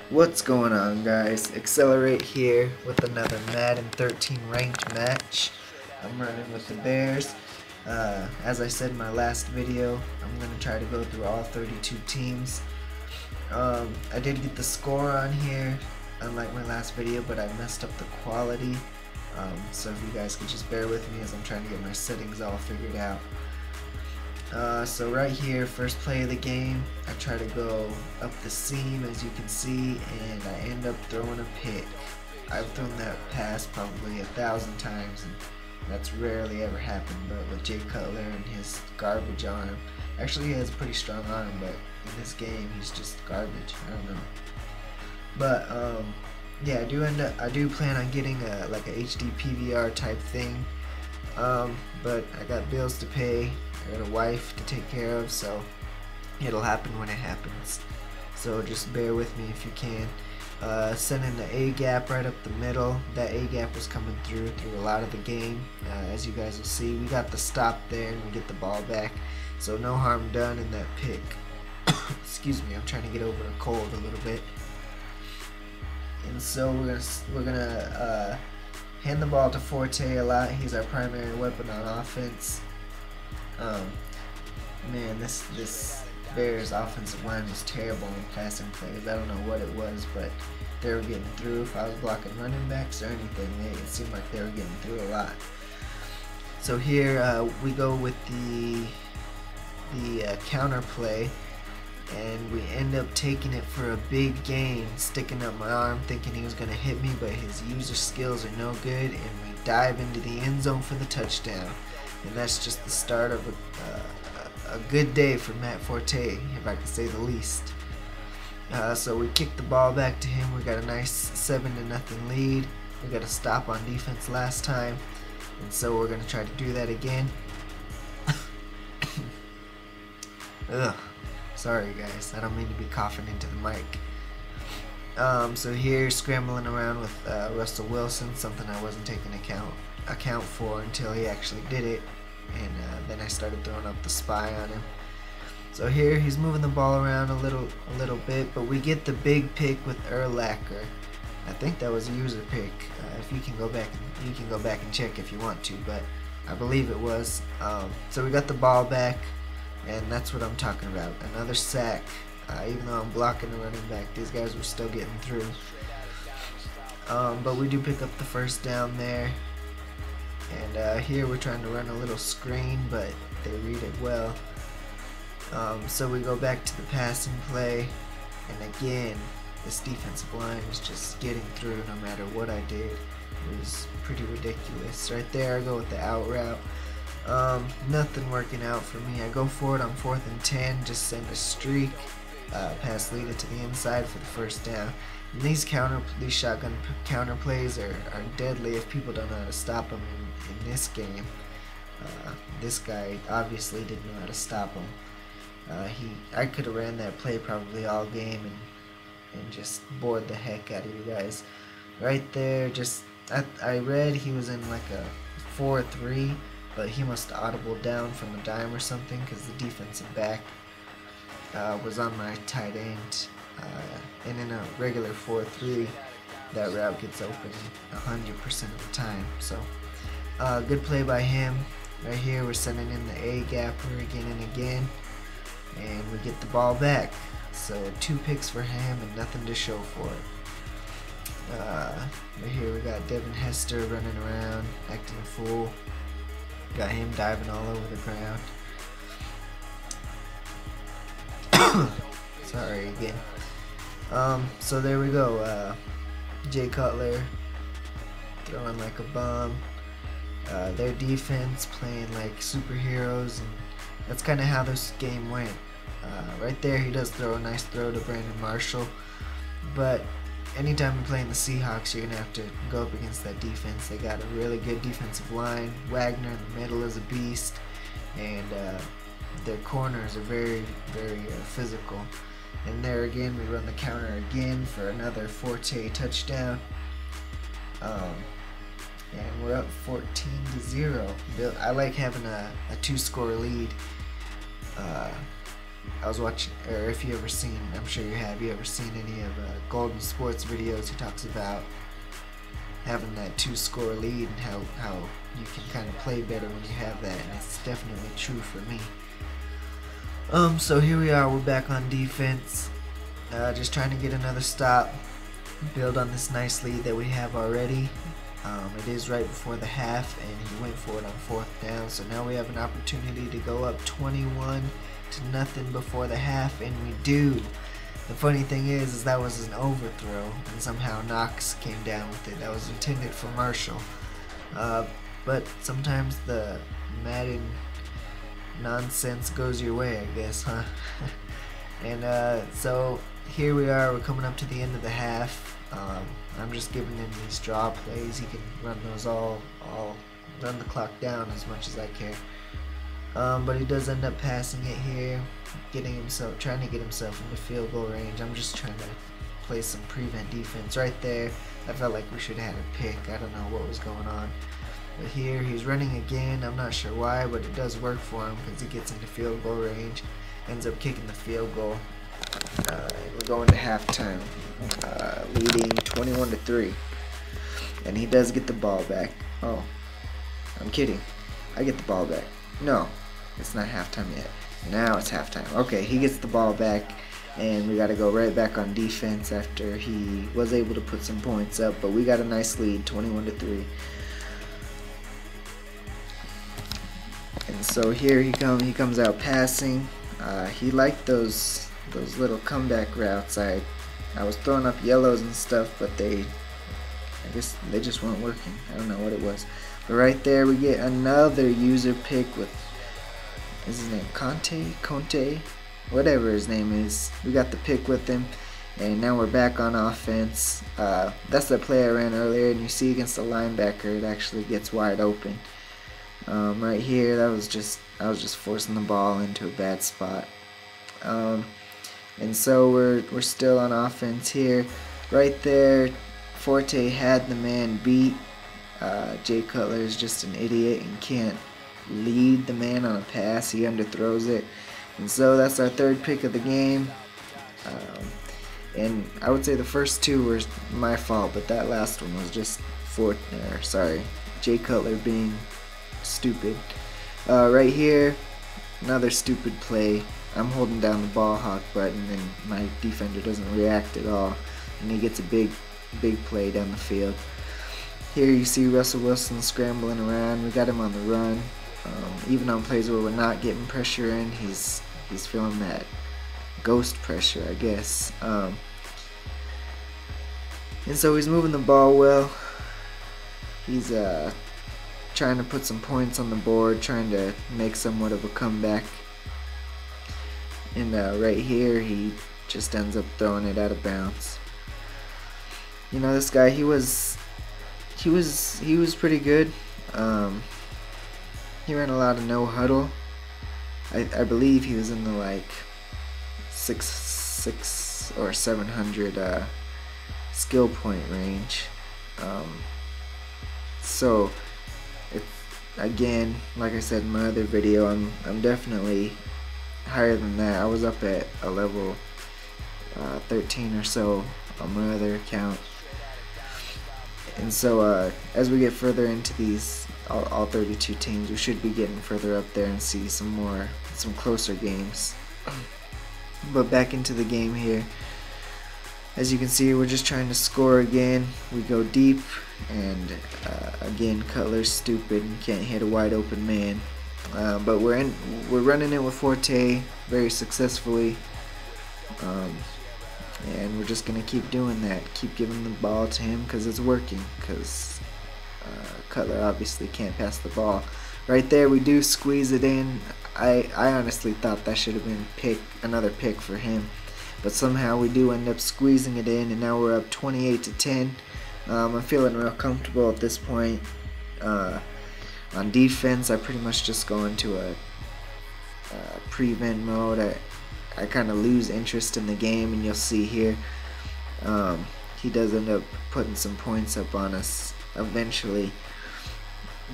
What's going on, guys? Accelerate here with another Madden 13 ranked match. I'm running with the Bears. As I said in my last video, I'm going to try to go through all 32 teams. I did get the score on here, unlike my last video, but I messed up the quality. So if you guys could just bear with me as I'm trying to get my settings all figured out. So right here, first play of the game, I try to go up the seam, as you can see, and I end up throwing a pick. I've thrown that pass probably 1,000 times, and that's rarely ever happened, but with Cutler and his garbage arm, actually he has a pretty strong arm, but in this game he's just garbage. I don't know. But yeah, I do plan on getting like a HD PVR type thing, but I got bills to pay. I got a wife to take care of, so it'll happen when it happens. So just bear with me if you can. Sending the A gap right up the middle. That A gap was coming through a lot of the game. As you guys will see, we got the stop there and we get the ball back. So no harm done in that pick. Excuse me, I'm trying to get over a cold a little bit. And so we're gonna hand the ball to Forte a lot. He's our primary weapon on offense. Man, this Bears offensive line was terrible in passing plays. I don't know what it was, but they were getting through. If I was blocking running backs or anything, it seemed like they were getting through a lot. So here we go with the counter play, and we end up taking it for a big gain, sticking up my arm thinking he was going to hit me, but his user skills are no good, and we dive into the end zone for the touchdown. And that's just the start of a good day for Matt Forte, if I can say the least. So we kick the ball back to him. We got a nice 7-0 lead. We got a stop on defense last time, and so we're going to try to do that again. Ugh, sorry guys, I don't mean to be coughing into the mic. So here, scrambling around with Russell Wilson, something I wasn't taking account for until he actually did it, and then I started throwing up the spy on him. So here he's moving the ball around a little bit, but we get the big pick with Urlacher. I think that was a user pick. If you can go back and check if you want to, but I believe it was. So we got the ball back, and that's what I'm talking about. Another sack. Even though I'm blocking the running back, these guys were still getting through. But we do pick up the first down there. And here we're trying to run a little screen, but they read it well. So we go back to the passing play, and again, this defensive line is just getting through no matter what I did. It was pretty ridiculous. Right there, I go with the out route. Nothing working out for me. I go for it on 4th and 10, just send a streak, pass lead it to the inside for the first down. And these shotgun counter plays are deadly if people don't know how to stop them in this game. This guy obviously didn't know how to stop him. I could have ran that play probably all game and just bored the heck out of you guys. Right there, I read he was in like a 4-3, but he must have audibled down from a dime or something, because the defensive back was on my tight end. And in a regular 4-3, that route gets open 100% of the time. So good play by him. Right here, we're sending in the A gapper again and again, and we get the ball back. So 2 picks for him and nothing to show for it. Right here we got Devin Hester running around acting a fool. Got him diving all over the ground. Sorry again. So there we go. Cutler throwing like a bomb. Their defense playing like superheroes, and that's kind of how this game went. Right there, he does throw a nice throw to Brandon Marshall, but anytime you're playing the Seahawks, you're gonna have to go up against that defense. They got a really good defensive line. Wagner in the middle is a beast, and their corners are very, very physical. And there again, we run the counter again for another Forte touchdown. And we're up 14-0. I like having a 2-score lead. I was watching, or if you ever seen, I'm sure you have, you ever seen any of Golden Sports videos? He talks about having that 2-score lead and how you can kind of play better when you have that, and it's definitely true for me. So here we are, we're back on defense, just trying to get another stop, build on this nice lead that we have already. It is right before the half, and he went for it on 4th down, so now we have an opportunity to go up 21-0 before the half, and we do. The funny thing is that was an overthrow, and somehow Knox came down with it. That was intended for Marshall, but sometimes the Madden nonsense goes your way, I guess, huh? And so here we are, we're coming up to the end of the half. I'm just giving him these draw plays. He can run those all run the clock down as much as I care. But he does end up passing it here, trying to get himself into field goal range. I'm just trying to play some prevent defense right there. I felt like we should have had a pick. I don't know what was going on. But here he's running again. I'm not sure why, but it does work for him because he gets into field goal range, ends up kicking the field goal. We're going to halftime, leading 21-3, and he does get the ball back. Oh, I'm kidding. I get the ball back. No, it's not halftime yet. Now it's halftime. Okay, he gets the ball back, and we got to go right back on defense after he was able to put some points up. But we got a nice lead, 21-3. And so here he comes out passing. He liked those little comeback routes. I was throwing up yellows and stuff, but I guess they just weren't working. I don't know what it was. But right there we get another user pick with, is his name Conte, whatever his name is. We got the pick with him, and now we're back on offense. That's the play I ran earlier, and you see against the linebacker it actually gets wide open. Right here, I was just forcing the ball into a bad spot. And so we're still on offense here. Right there, Forte had the man beat. Jay Cutler is just an idiot and can't lead the man on a pass. He underthrows it. And so that's our 3rd pick of the game. And I would say the first 2 were my fault, but that last one was just Jay Cutler being stupid. Right here, another stupid play. I'm holding down the ball hawk button and my defender doesn't react at all, and he gets a big play down the field. Here you see Russell Wilson scrambling around. We got him on the run. Even on plays where we're not getting pressure in, he's feeling that ghost pressure, I guess. And so he's moving the ball well. He's trying to put some points on the board, trying to make somewhat of a comeback. And right here, he just ends up throwing it out of bounds. You know, this guy, he was pretty good. He ran a lot of no huddle. I believe he was in the like 600 or 700 skill point range. So again, like I said in my other video, I'm definitely higher than that. I was up at a level 13 or so on my other account. And so as we get further into these all 32 teams, we should be getting further up there and see some closer games. But back into the game here. As you can see, we're just trying to score again. We go deep, and again, Cutler's stupid and can't hit a wide open man. But we're running it with Forte very successfully, and we're just gonna keep doing that. Keep giving the ball to him because it's working. Because Cutler obviously can't pass the ball. Right there, we do squeeze it in. I honestly thought that should have been another pick for him, but somehow we do end up squeezing it in, and now we're up 28-10. I'm feeling real comfortable at this point. On defense, I pretty much just go into a prevent mode. I kind of lose interest in the game, and you'll see here he does end up putting some points up on us eventually.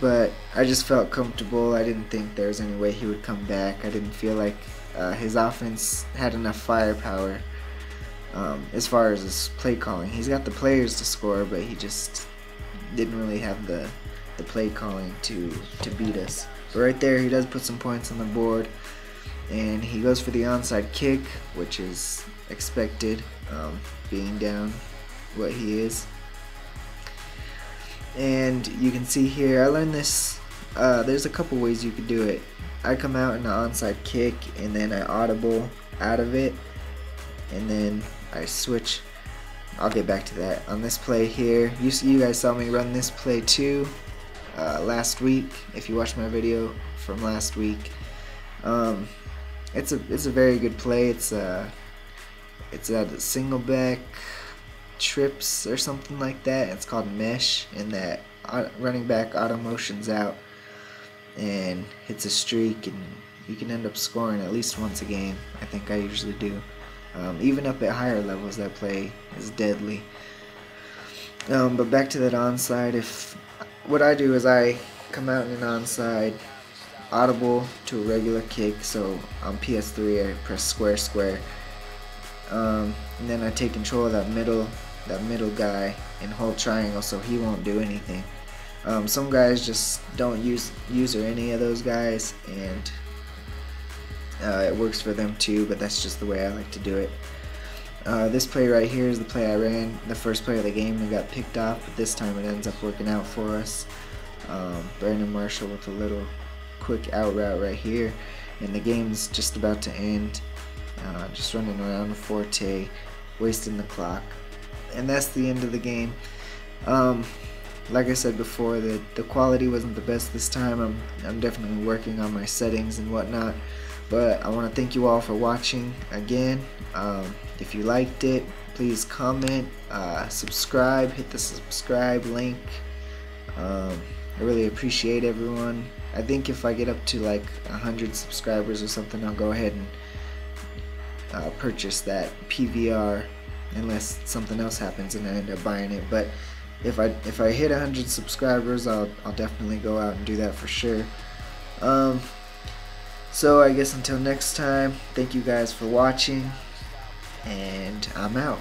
but I just felt comfortable. I didn't think there was any way he would come back. I didn't feel like his offense had enough firepower as far as his play calling. He's got the players to score, but he just didn't really have the play calling to beat us. But right there, he does put some points on the board, and he goes for the onside kick, which is expected, being down what he is. And you can see here, I learned this, there's a couple ways you could do it. I come out in the onside kick, and then I audible out of it, and then I switch. I'll get back to that. On this play here, you guys saw me run this play too last week. If you watched my video from last week, it's a very good play. It's a single back trips or something like that. It's called mesh, and that running back auto motions out and hits a streak, and you can end up scoring at least once a game. I think I usually do. Even up at higher levels, that play is deadly. But back to that onside, what I do is I come out in an onside, audible to a regular kick. So on PS3 I press square square, and then I take control of that middle guy and hold triangle so he won't do anything. Some guys just don't use or any of those guys, and it works for them too, but that's just the way I like to do it. This play right here is the play I ran, the first play of the game, and got picked off, but this time it ends up working out for us. Brandon Marshall with a little quick out route right here, and the game's just about to end. Just running around with Forte, wasting the clock, and that's the end of the game. Like I said before, the quality wasn't the best this time. I'm definitely working on my settings and whatnot. But I want to thank you all for watching again. If you liked it, please comment, subscribe, hit the subscribe link. I really appreciate everyone. I think if I get up to like 100 subscribers or something, I'll go ahead and purchase that PVR, unless something else happens and I end up buying it. But if I hit 100 subscribers, I'll definitely go out and do that for sure. So I guess until next time, thank you guys for watching, and I'm out.